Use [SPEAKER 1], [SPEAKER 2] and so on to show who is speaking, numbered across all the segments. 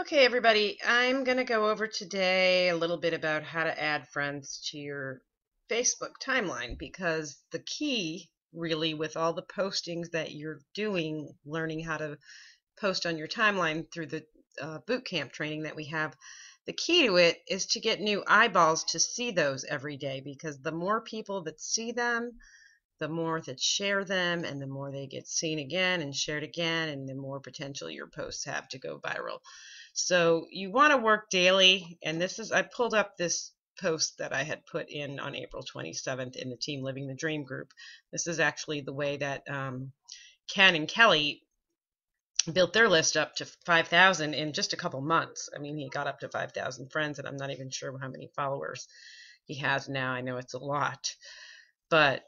[SPEAKER 1] Okay, everybody, I'm going to go over today a little bit about how to add friends to your Facebook timeline, because the key really with all the postings that you're doing, learning how to post on your timeline through the boot camp training that we have, the key to it is to get new eyeballs to see those every day, because the more people that see them, the more that share them, and the more they get seen again and shared again, and the more potential your posts have to go viral. So you want to work daily, and I pulled up this post that I had put in on April 27th in the Team Living the Dream group. This is actually the way that Ken and Kelly built their list up to 5,000 in just a couple months. I mean, he got up to 5,000 friends, and I'm not even sure how many followers he has now. I know it's a lot, but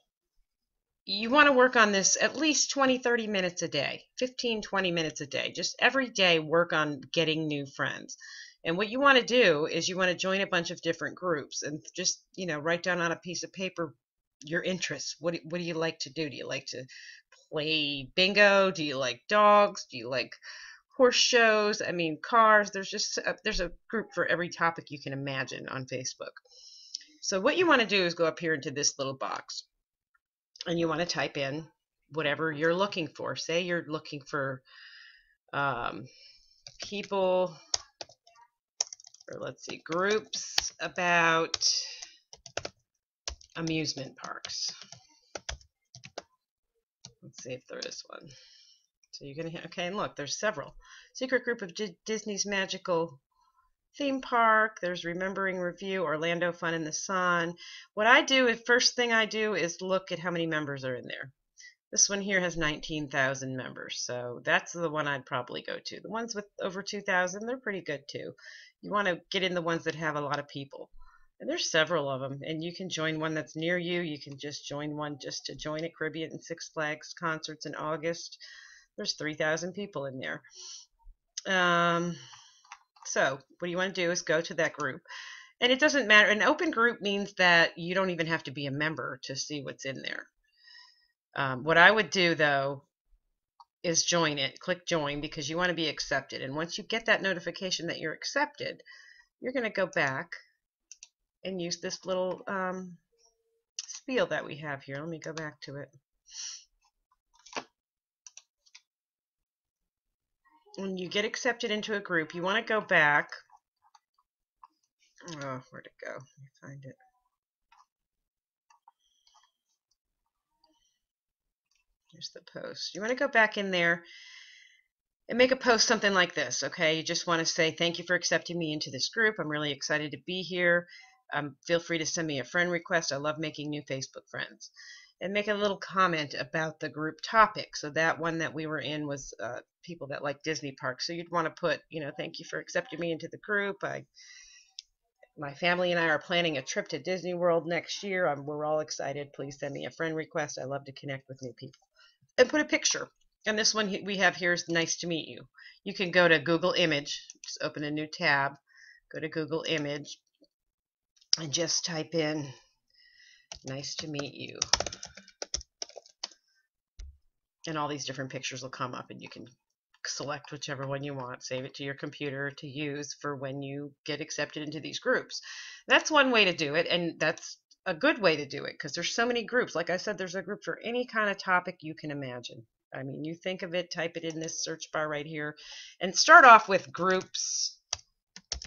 [SPEAKER 1] you want to work on this at least 20-30 minutes a day, 15-20 minutes a day. Just every day work on getting new friends. And what you want to do is you want to join a bunch of different groups and just, write down on a piece of paper your interests. What do you like to do? Do you like to play bingo? Do you like dogs? Do you like horse shows? I mean, cars. There's a group for every topic you can imagine on Facebook. So what you want to do is go up here into this little box, and you want to type in whatever you're looking for. Say you're looking for people, or let's see, groups about amusement parks. Let's see if there is one. So you're going to, okay, and look, there's several. Secret group of Disney's Magical Theme Park. There's Remembering Review, Orlando Fun in the Sun. What I do is, first thing I do is look at how many members are in there. This one here has 19,000 members, so that's the one I'd probably go to. The ones with over 2,000, they're pretty good too. You want to get in the ones that have a lot of people. And there's several of them, and you can join one that's near you. You can just join one just to join at Caribbean and Six Flags concerts in August. There's 3,000 people in there. So what you want to do is go to that group. And it doesn't matter. An open group means that you don't even have to be a member to see what's in there. What I would do, though, is join it. Click join, because you want to be accepted. And once you get that notification that you're accepted, you're going to go back and use this little spiel that we have here. Let me go back to it. When you get accepted into a group, you want to go back. Oh, where'd it go? Let me find it. Here's the post. You want to go back in there and make a post something like this, okay? You just want to say, thank you for accepting me into this group. I'm really excited to be here. Feel free to send me a friend request. I love making new Facebook friends. And make a little comment about the group topic. So that one that we were in was people that like Disney parks. So you'd want to put, thank you for accepting me into the group. My family and I are planning a trip to Disney World next year. We're all excited. Please send me a friend request. I love to connect with new people. And put a picture. And this one we have here is nice to meet you. You can go to Google Image. Just open a new tab. Go to Google Image and just type in nice to meet you. And all these different pictures will come up, and you can select whichever one you want, save it to your computer to use for when you get accepted into these groups. That's one way to do it, and that's a good way to do it, because there's so many groups. Like I said, there's a group for any kind of topic you can imagine. I mean, you think of it, type it in this search bar right here, and start off with groups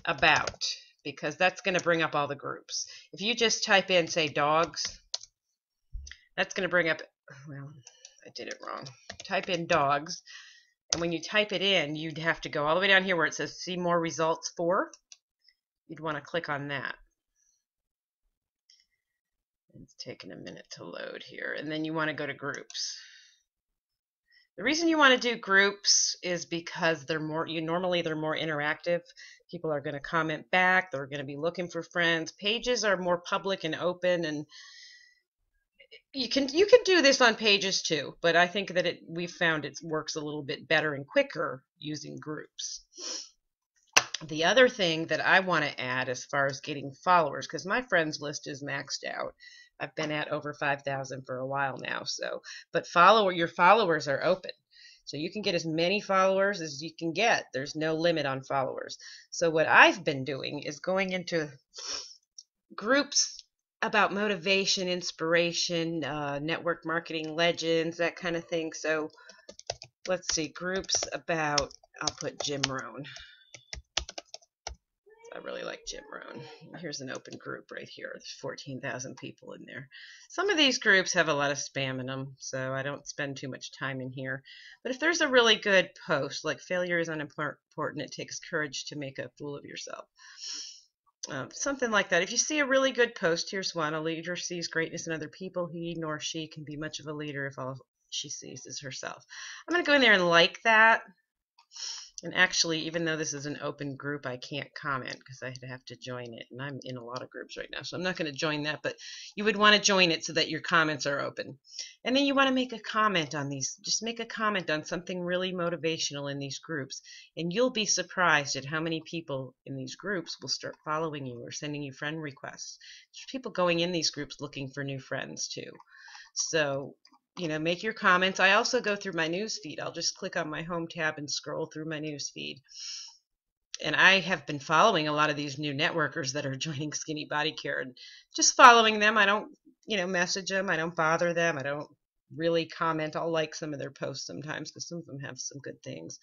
[SPEAKER 1] about, because that's going to bring up all the groups. If you just type in, say, dogs, that's going to bring up, well, I did it wrong. Type in dogs, and when you type it in, you'd have to go all the way down here where it says see more results for. You'd want to click on that. It's taking a minute to load here, and then you want to go to groups. The reason you want to do groups is because they're more interactive. People are going to comment back. They're going to be looking for friends. Pages are more public and open, and you can do this on pages too, but I think that we found it works a little bit better and quicker using groups. The other thing that I want to add as far as getting followers, because my friends list is maxed out. I've been at over 5,000 for a while now, but your followers are open. So you can get as many followers as you can get. There's no limit on followers. So what I've been doing is going into groups about motivation, inspiration, network marketing legends, that kind of thing. So let's see, groups about, I'll put Jim Rohn. I really like Jim Rohn. Here's an open group right here. There's 14,000 people in there. Some of these groups have a lot of spam in them, so I don't spend too much time in here. But if there's a really good post, like failure is unimportant, it takes courage to make a fool of yourself. Something like that. If you see a really good post, here's one. A leader sees greatness in other people. He nor she can be much of a leader if all she sees is herself. I'm going to go in there and like that. And actually, even though this is an open group, I can't comment because I'd have to join it. And I'm in a lot of groups right now, so I'm not going to join that. But you would want to join it so that your comments are open. And then you want to make a comment on these. Just make a comment on something really motivational in these groups. And you'll be surprised at how many people in these groups will start following you or sending you friend requests. There's people going in these groups looking for new friends, too. So make your comments. I also go through my news feed. I'll just click on my home tab and scroll through my news feed. And I have been following a lot of these new networkers that are joining Skinny Body Care and just following them. I don't, message them. I don't bother them. I don't really comment. I'll like some of their posts sometimes because some of them have some good things.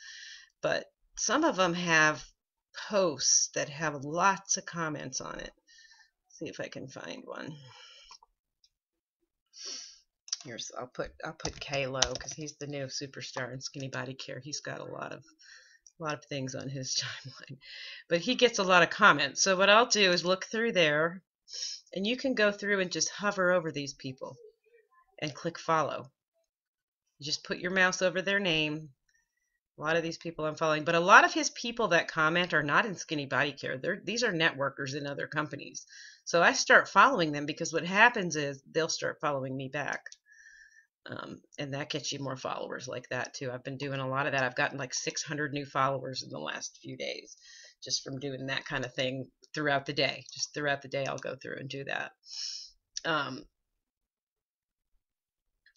[SPEAKER 1] But some of them have posts that have lots of comments on it. Let's see if I can find one. Here's I'll put Kalo because he's the new superstar in Skinny Body Care. He's got a lot of things on his timeline, but he gets a lot of comments. So what I'll do is look through there, and you can go through and just hover over these people and click follow. You just put your mouse over their name. A lot of these people I'm following, but a lot of his people that comment are not in Skinny Body Care. These are networkers in other companies. So I start following them because what happens is they'll start following me back. And that gets you more followers like that too. I've been doing a lot of that. I've gotten like 600 new followers in the last few days just from doing that kind of thing throughout the day. Just throughout the day I'll go through and do that.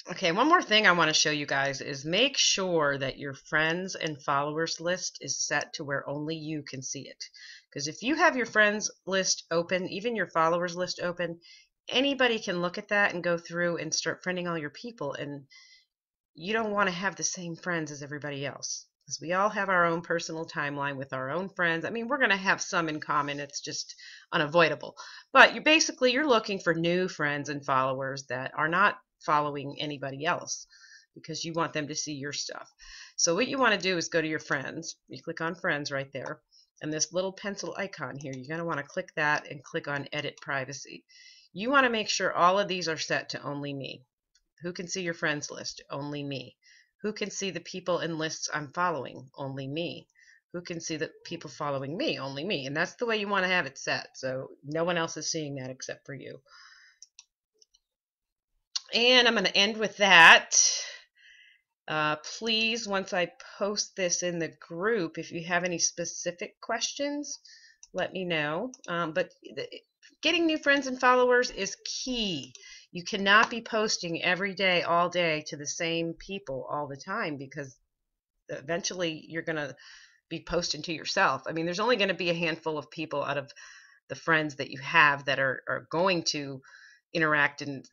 [SPEAKER 1] Okay, one more thing I want to show you guys is make sure that your friends and followers list is set to where only you can see it. Because if you have your friends list open, even your followers list open, anybody can look at that and go through and start friending all your people, and you don't want to have the same friends as everybody else because we all have our own personal timeline with our own friends. I mean, we're going to have some in common. It's just unavoidable. But you're looking for new friends and followers that are not following anybody else because you want them to see your stuff. So what you want to do is go to your friends. You click on friends right there, and this little pencil icon here, you're going to want to click that and click on edit privacy. You want to make sure all of these are set to only me. Who can see your friends list? Only me. Who can see the people in lists I'm following? Only me. Who can see the people following me? Only me. And that's the way you want to have it set. So no one else is seeing that except for you. And I'm going to end with that. Please, once I post this in the group, if you have any specific questions, let me know. But getting new friends and followers is key. You cannot be posting every day, all day to the same people all the time because eventually you're going to be posting to yourself. I mean, there's only going to be a handful of people out of the friends that you have that are going to interact and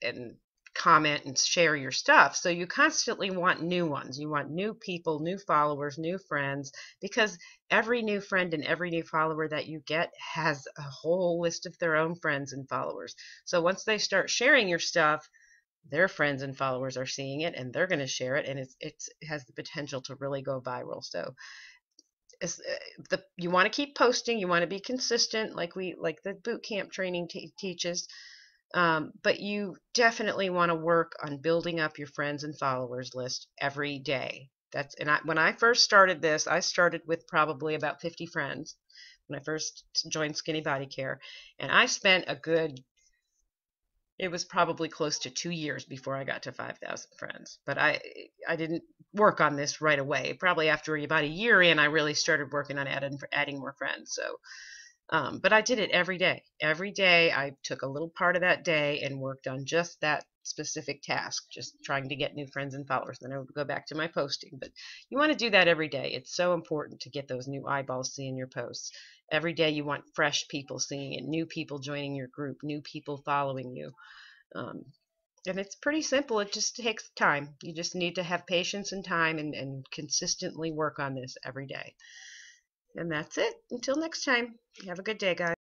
[SPEAKER 1] comment and share your stuff. So you constantly want new ones. You want new people, new followers, new friends, because every new friend and every new follower that you get has a whole list of their own friends and followers. So once they start sharing your stuff, their friends and followers are seeing it and they're going to share it, and it has the potential to really go viral. So you want to keep posting, you want to be consistent like the boot camp training teaches. But you definitely want to work on building up your friends and followers list every day. When I first started this, I started with probably about 50 friends when I first joined Skinny Body Care, and I spent it was probably close to 2 years before I got to 5,000 friends. But I didn't work on this right away. Probably after about a year in, I really started working on adding more friends. So But I did it every day. Every day I took a little part of that day and worked on just that specific task, just trying to get new friends and followers. Then I would go back to my posting. But you want to do that every day. It's so important to get those new eyeballs seeing your posts. Every day you want fresh people seeing it, new people joining your group, new people following you. Um, and it's pretty simple. It just takes time. You just need to have patience and time and consistently work on this every day. And that's it. Until next time, have a good day, guys.